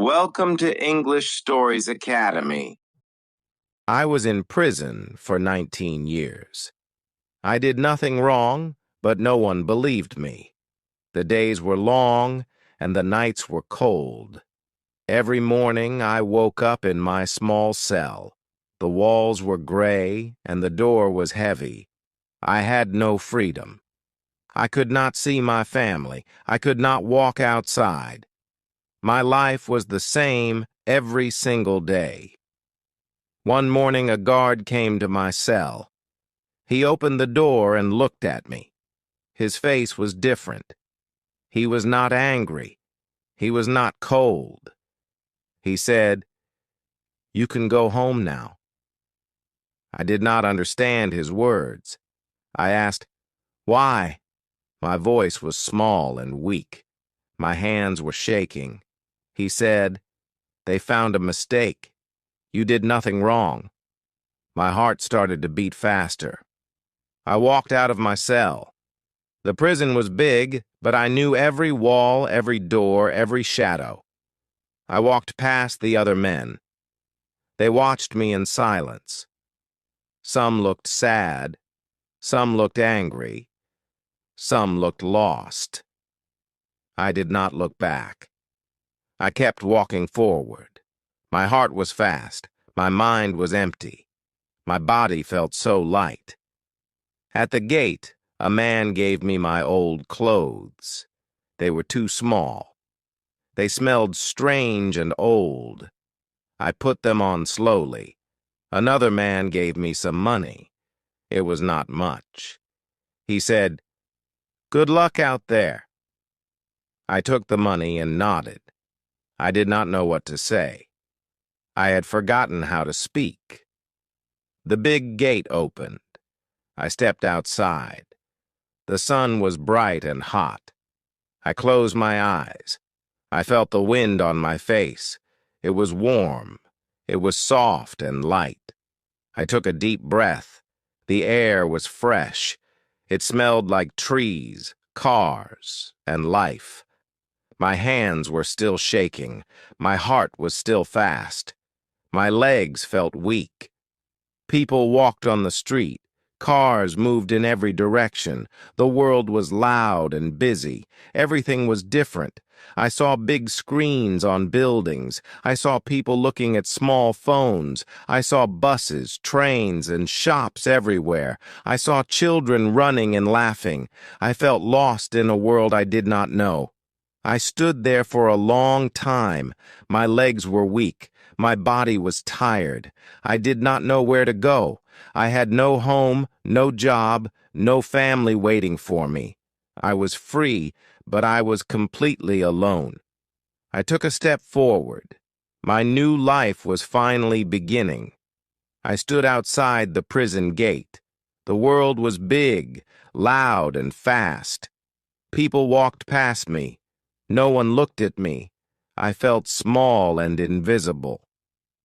Welcome to English Stories Academy. I was in prison for 19 years. I did nothing wrong, but no one believed me. The days were long, and the nights were cold. Every morning I woke up in my small cell. The walls were gray, and the door was heavy. I had no freedom. I could not see my family. I could not walk outside. My life was the same every single day. One morning a guard came to my cell. He opened the door and looked at me. His face was different. He was not angry. He was not cold. He said, "You can go home now." I did not understand his words. I asked, "Why?" My voice was small and weak. My hands were shaking. He said, "They found a mistake. You did nothing wrong." My heart started to beat faster. I walked out of my cell. The prison was big, but I knew every wall, every door, every shadow. I walked past the other men. They watched me in silence. Some looked sad. Some looked angry. Some looked lost. I did not look back. I kept walking forward. My heart was fast. My mind was empty. My body felt so light. At the gate, a man gave me my old clothes. They were too small. They smelled strange and old. I put them on slowly. Another man gave me some money. It was not much. He said, "Good luck out there." I took the money and nodded. I did not know what to say. I had forgotten how to speak. The big gate opened. I stepped outside. The sun was bright and hot. I closed my eyes. I felt the wind on my face. It was warm. It was soft and light. I took a deep breath. The air was fresh. It smelled like trees, cars, and life. My hands were still shaking. My heart was still fast. My legs felt weak. People walked on the street. Cars moved in every direction. The world was loud and busy. Everything was different. I saw big screens on buildings. I saw people looking at small phones. I saw buses, trains, and shops everywhere. I saw children running and laughing. I felt lost in a world I did not know. I stood there for a long time. My legs were weak. My body was tired. I did not know where to go. I had no home, no job, no family waiting for me. I was free, but I was completely alone. I took a step forward. My new life was finally beginning. I stood outside the prison gate. The world was big, loud, and fast. People walked past me. No one looked at me. I felt small and invisible.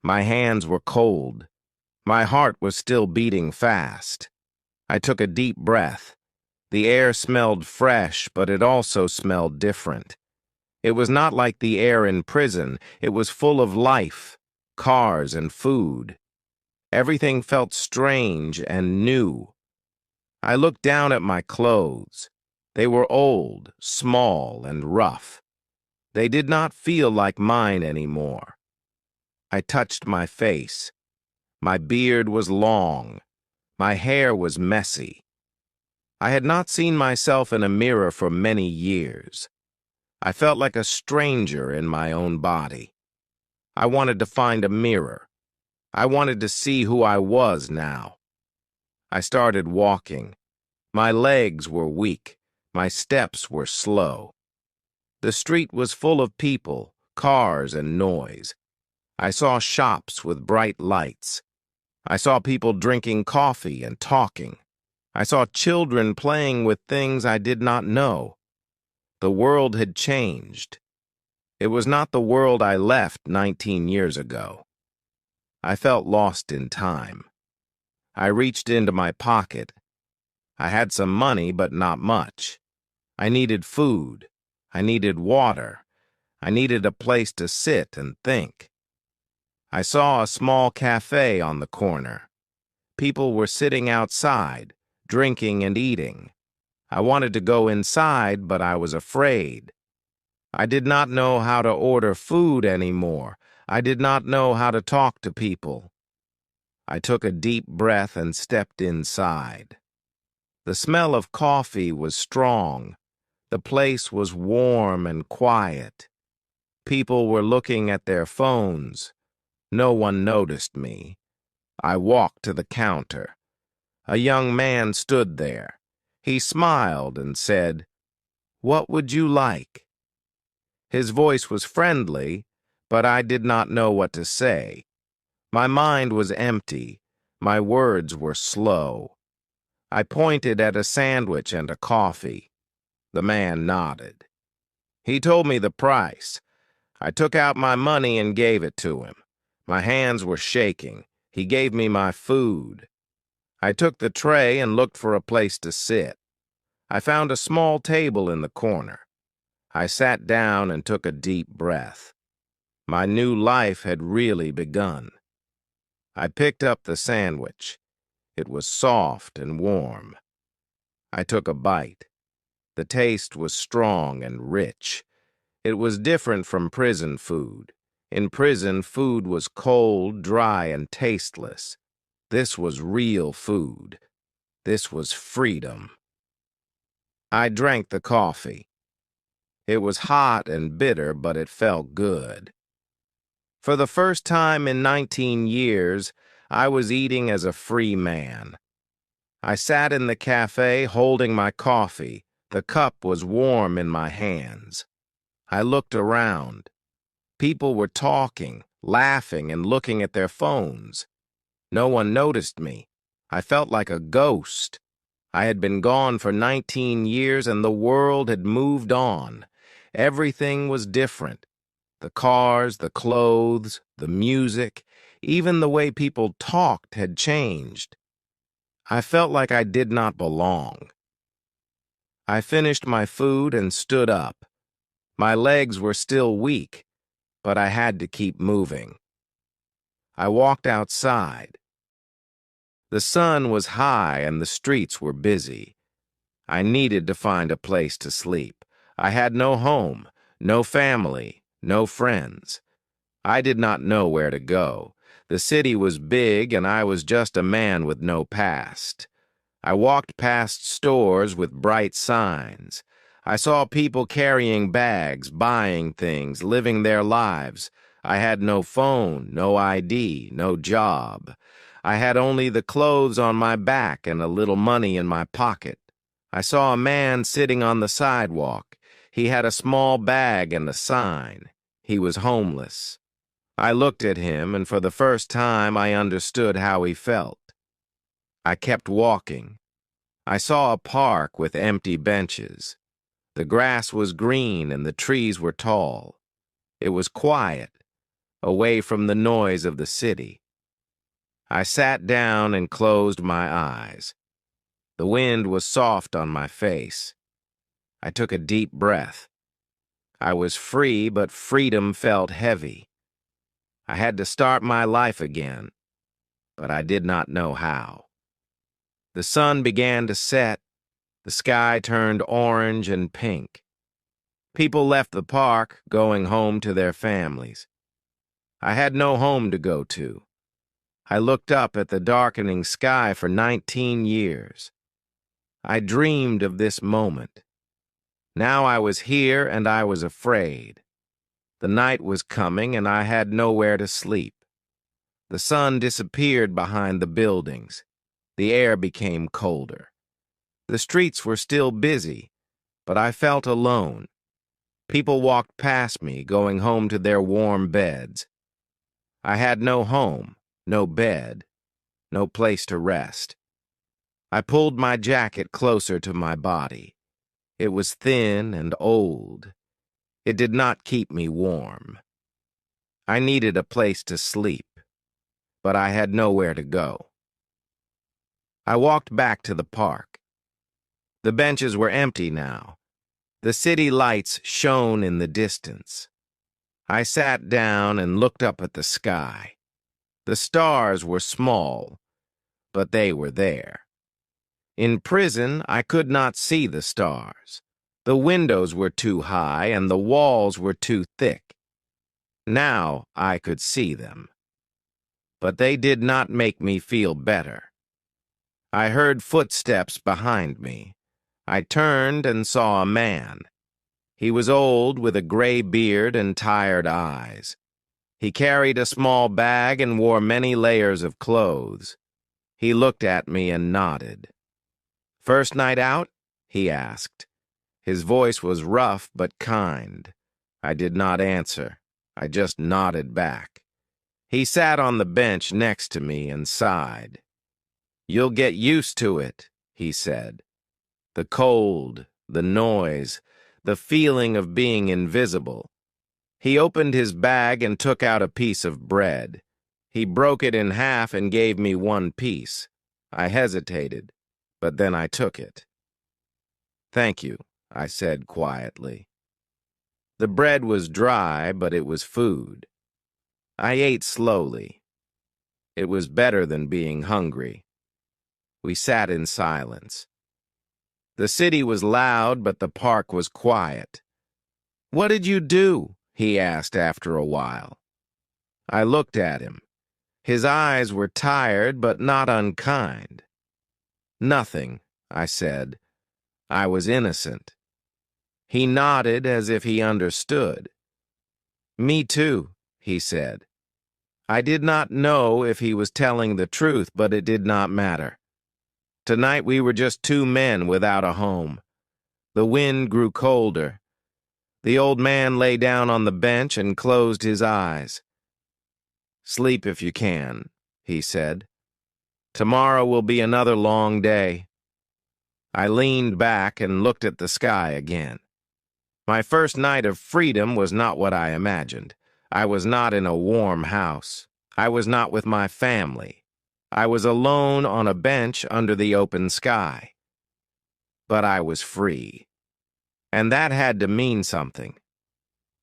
My hands were cold. My heart was still beating fast. I took a deep breath. The air smelled fresh, but it also smelled different. It was not like the air in prison. It was full of life, cars, and food. Everything felt strange and new. I looked down at my clothes. They were old, small, and rough. They did not feel like mine anymore. I touched my face. My beard was long. My hair was messy. I had not seen myself in a mirror for many years. I felt like a stranger in my own body. I wanted to find a mirror. I wanted to see who I was now. I started walking. My legs were weak. My steps were slow. The street was full of people, cars, and noise. I saw shops with bright lights. I saw people drinking coffee and talking. I saw children playing with things I did not know. The world had changed. It was not the world I left 19 years ago. I felt lost in time. I reached into my pocket. I had some money, but not much. I needed food. I needed water. I needed a place to sit and think. I saw a small cafe on the corner. People were sitting outside, drinking and eating. I wanted to go inside, but I was afraid. I did not know how to order food anymore. I did not know how to talk to people. I took a deep breath and stepped inside. The smell of coffee was strong. The place was warm and quiet. People were looking at their phones. No one noticed me. I walked to the counter. A young man stood there. He smiled and said, "What would you like?" His voice was friendly, but I did not know what to say. My mind was empty. My words were slow. I pointed at a sandwich and a coffee. The man nodded. He told me the price. I took out my money and gave it to him. My hands were shaking. He gave me my food. I took the tray and looked for a place to sit. I found a small table in the corner. I sat down and took a deep breath. My new life had really begun. I picked up the sandwich. It was soft and warm. I took a bite. The taste was strong and rich. It was different from prison food. In prison, food was cold, dry, and tasteless. This was real food. This was freedom. I drank the coffee. It was hot and bitter, but it felt good. For the first time in 19 years, I was eating as a free man. I sat in the cafe holding my coffee. The cup was warm in my hands. I looked around. People were talking, laughing, and looking at their phones. No one noticed me. I felt like a ghost. I had been gone for 19 years and the world had moved on. Everything was different. The cars, the clothes, the music, even the way people talked had changed. I felt like I did not belong. I finished my food and stood up. My legs were still weak, but I had to keep moving. I walked outside. The sun was high and the streets were busy. I needed to find a place to sleep. I had no home, no family, no friends. I did not know where to go. The city was big and I was just a man with no past. I walked past stores with bright signs. I saw people carrying bags, buying things, living their lives. I had no phone, no ID, no job. I had only the clothes on my back and a little money in my pocket. I saw a man sitting on the sidewalk. He had a small bag and a sign. He was homeless. I looked at him, and for the first time I understood how he felt. I kept walking. I saw a park with empty benches. The grass was green and the trees were tall. It was quiet, away from the noise of the city. I sat down and closed my eyes. The wind was soft on my face. I took a deep breath. I was free, but freedom felt heavy. I had to start my life again, but I did not know how. The sun began to set. The sky turned orange and pink. People left the park, going home to their families. I had no home to go to. I looked up at the darkening sky for 19 years. I dreamed of this moment. Now I was here and I was afraid. The night was coming and I had nowhere to sleep. The sun disappeared behind the buildings. The air became colder. The streets were still busy, but I felt alone. People walked past me, going home to their warm beds. I had no home, no bed, no place to rest. I pulled my jacket closer to my body. It was thin and old. It did not keep me warm. I needed a place to sleep, but I had nowhere to go. I walked back to the park. The benches were empty now. The city lights shone in the distance. I sat down and looked up at the sky. The stars were small, but they were there. In prison, I could not see the stars. The windows were too high and the walls were too thick. Now I could see them. But they did not make me feel better. I heard footsteps behind me. I turned and saw a man. He was old with a gray beard and tired eyes. He carried a small bag and wore many layers of clothes. He looked at me and nodded. "First night out?" he asked. His voice was rough but kind. I did not answer. I just nodded back. He sat on the bench next to me and sighed. "You'll get used to it," he said. "The cold, the noise, the feeling of being invisible." He opened his bag and took out a piece of bread. He broke it in half and gave me one piece. I hesitated, but then I took it. "Thank you," I said quietly. The bread was dry, but it was food. I ate slowly. It was better than being hungry. We sat in silence. The city was loud, but the park was quiet. "What did you do?" he asked after a while. I looked at him. His eyes were tired, but not unkind. "Nothing," I said. I was innocent. He nodded as if he understood. "Me too," he said. I did not know if he was telling the truth, but it did not matter. Tonight we were just two men without a home. The wind grew colder. The old man lay down on the bench and closed his eyes. "Sleep if you can," he said. "Tomorrow will be another long day." I leaned back and looked at the sky again. My first night of freedom was not what I imagined. I was not in a warm house. I was not with my family. I was alone on a bench under the open sky. But I was free. And that had to mean something.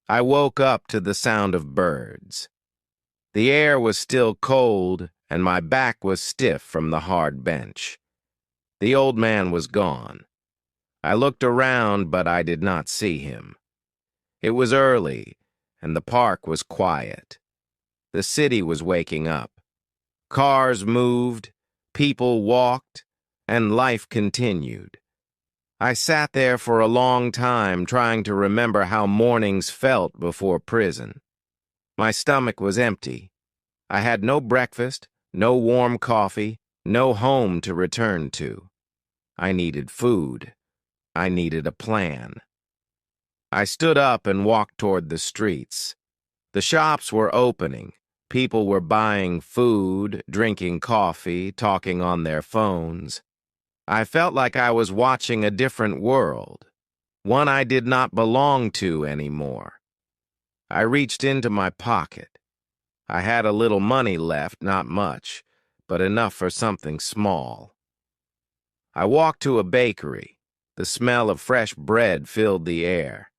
I woke up to the sound of birds. The air was still cold, and my back was stiff from the hard bench. The old man was gone. I looked around, but I did not see him. It was early, and the park was quiet. The city was waking up. Cars moved, people walked, and life continued. I sat there for a long time trying to remember how mornings felt before prison. My stomach was empty. I had no breakfast, no warm coffee, no home to return to. I needed food. I needed a plan. I stood up and walked toward the streets. The shops were opening. People were buying food, drinking coffee, talking on their phones. I felt like I was watching a different world, one I did not belong to anymore. I reached into my pocket. I had a little money left, not much, but enough for something small. I walked to a bakery. The smell of fresh bread filled the air.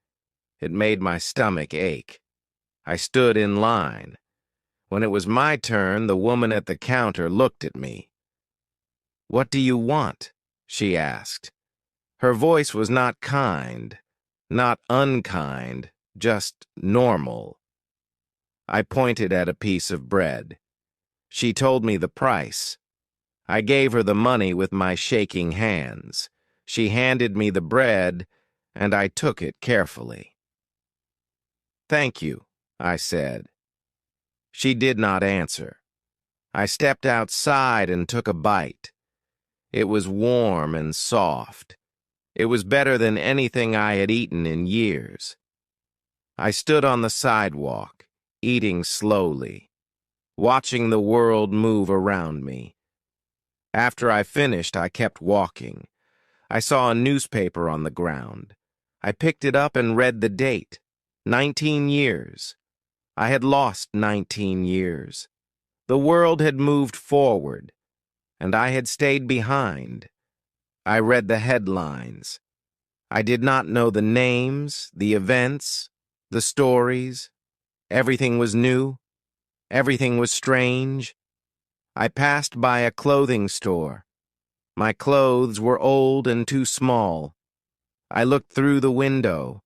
It made my stomach ache. I stood in line. When it was my turn, the woman at the counter looked at me. "What do you want?" she asked. Her voice was not kind, not unkind, just normal. I pointed at a piece of bread. She told me the price. I gave her the money with my shaking hands. She handed me the bread, and I took it carefully. "Thank you," I said. She did not answer. I stepped outside and took a bite. It was warm and soft. It was better than anything I had eaten in years. I stood on the sidewalk, eating slowly, watching the world move around me. After I finished, I kept walking. I saw a newspaper on the ground. I picked it up and read the date. 19 years. I had lost 19 years. The world had moved forward, and I had stayed behind. I read the headlines. I did not know the names, the events, the stories. Everything was new. Everything was strange. I passed by a clothing store. My clothes were old and too small. I looked through the window.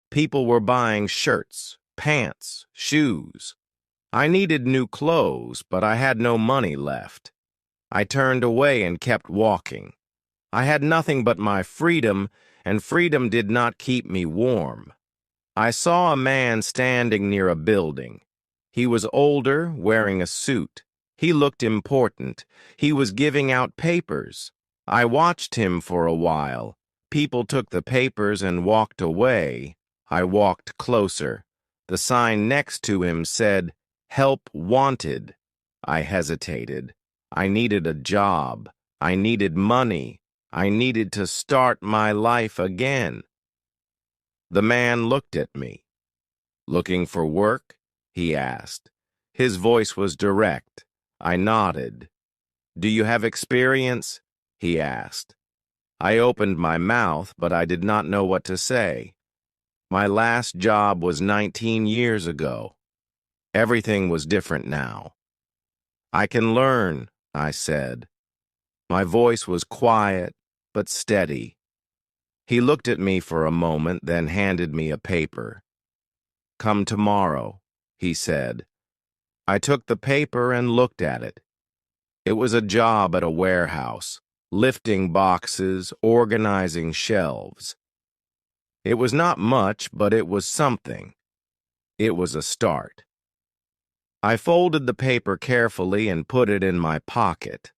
People were buying shirts, pants, shoes. I needed new clothes, but I had no money left. I turned away and kept walking. I had nothing but my freedom, and freedom did not keep me warm. I saw a man standing near a building. He was older, wearing a suit. He looked important. He was giving out papers. I watched him for a while. People took the papers and walked away. I walked closer. The sign next to him said, "Help wanted." I hesitated. I needed a job. I needed money. I needed to start my life again. The man looked at me. "Looking for work?" he asked. His voice was direct. I nodded. "Do you have experience?" he asked. I opened my mouth, but I did not know what to say. My last job was 19 years ago. Everything was different now. "I can learn," I said. My voice was quiet, but steady. He looked at me for a moment, then handed me a paper. "Come tomorrow," he said. I took the paper and looked at it. It was a job at a warehouse, lifting boxes, organizing shelves. It was not much, but it was something. It was a start. I folded the paper carefully and put it in my pocket.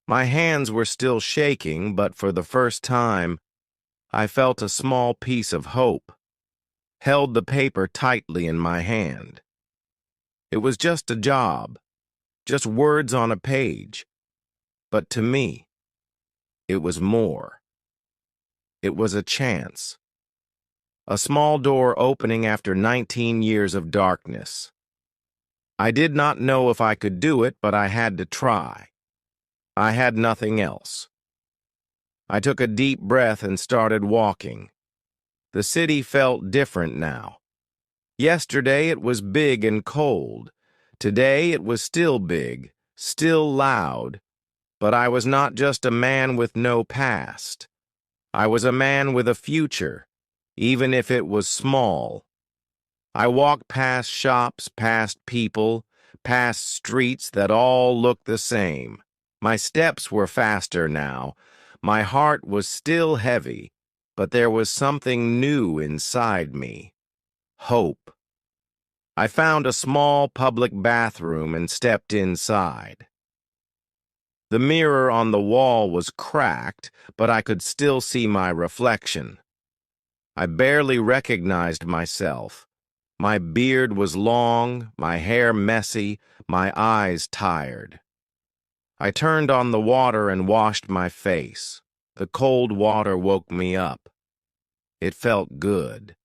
My hands were still shaking, but for the first time, I felt a small piece of hope. Held the paper tightly in my hand. It was just a job, just words on a page. But to me, it was more. It was a chance. A small door opening after 19 years of darkness. I did not know if I could do it, but I had to try. I had nothing else. I took a deep breath and started walking. The city felt different now. Yesterday it was big and cold. Today it was still big, still loud. But I was not just a man with no past. I was a man with a future, even if it was small. I walked past shops, past people, past streets that all looked the same. My steps were faster now. My heart was still heavy, but there was something new inside me. Hope. I found a small public bathroom and stepped inside. The mirror on the wall was cracked, but I could still see my reflection. I barely recognized myself. My beard was long, my hair messy, my eyes tired. I turned on the water and washed my face. The cold water woke me up. It felt good.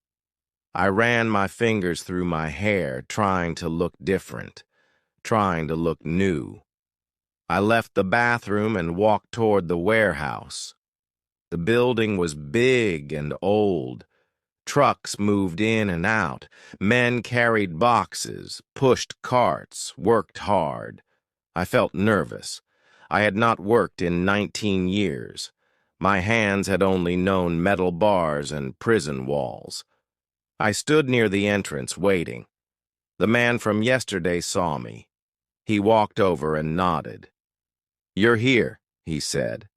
I ran my fingers through my hair, trying to look different, trying to look new. I left the bathroom and walked toward the warehouse. The building was big and old. Trucks moved in and out. Men carried boxes, pushed carts, worked hard. I felt nervous. I had not worked in 19 years. My hands had only known metal bars and prison walls. I stood near the entrance, waiting. The man from yesterday saw me. He walked over and nodded. "You're here," he said.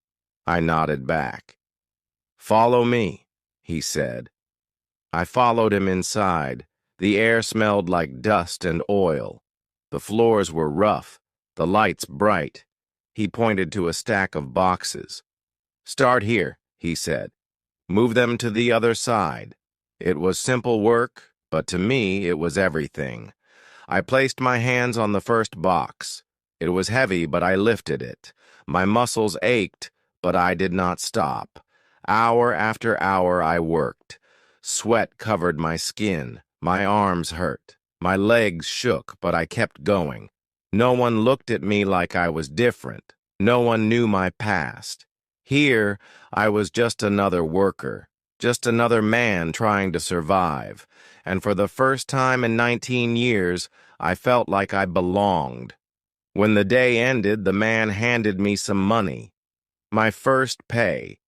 I nodded back. "Follow me," he said. I followed him inside. The air smelled like dust and oil. The floors were rough, the lights bright. He pointed to a stack of boxes. "Start here," he said. "Move them to the other side." It was simple work, but to me it was everything. I placed my hands on the first box. It was heavy, but I lifted it. My muscles ached, but I did not stop. Hour after hour I worked. Sweat covered my skin. My arms hurt. My legs shook, but I kept going. No one looked at me like I was different. No one knew my past. Here, I was just another worker, just another man trying to survive, and for the first time in 19 years, I felt like I belonged. When the day ended, the man handed me some money. My first pay.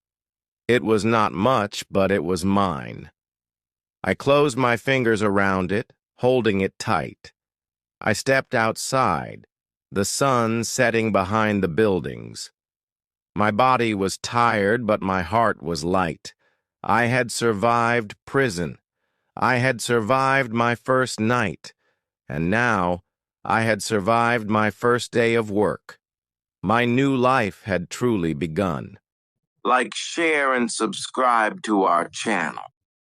It was not much, but it was mine. I closed my fingers around it, holding it tight. I stepped outside, the sun setting behind the buildings. My body was tired, but my heart was light. I had survived prison. I had survived my first night. And now, I had survived my first day of work. My new life had truly begun. Like, share, and subscribe to our channel.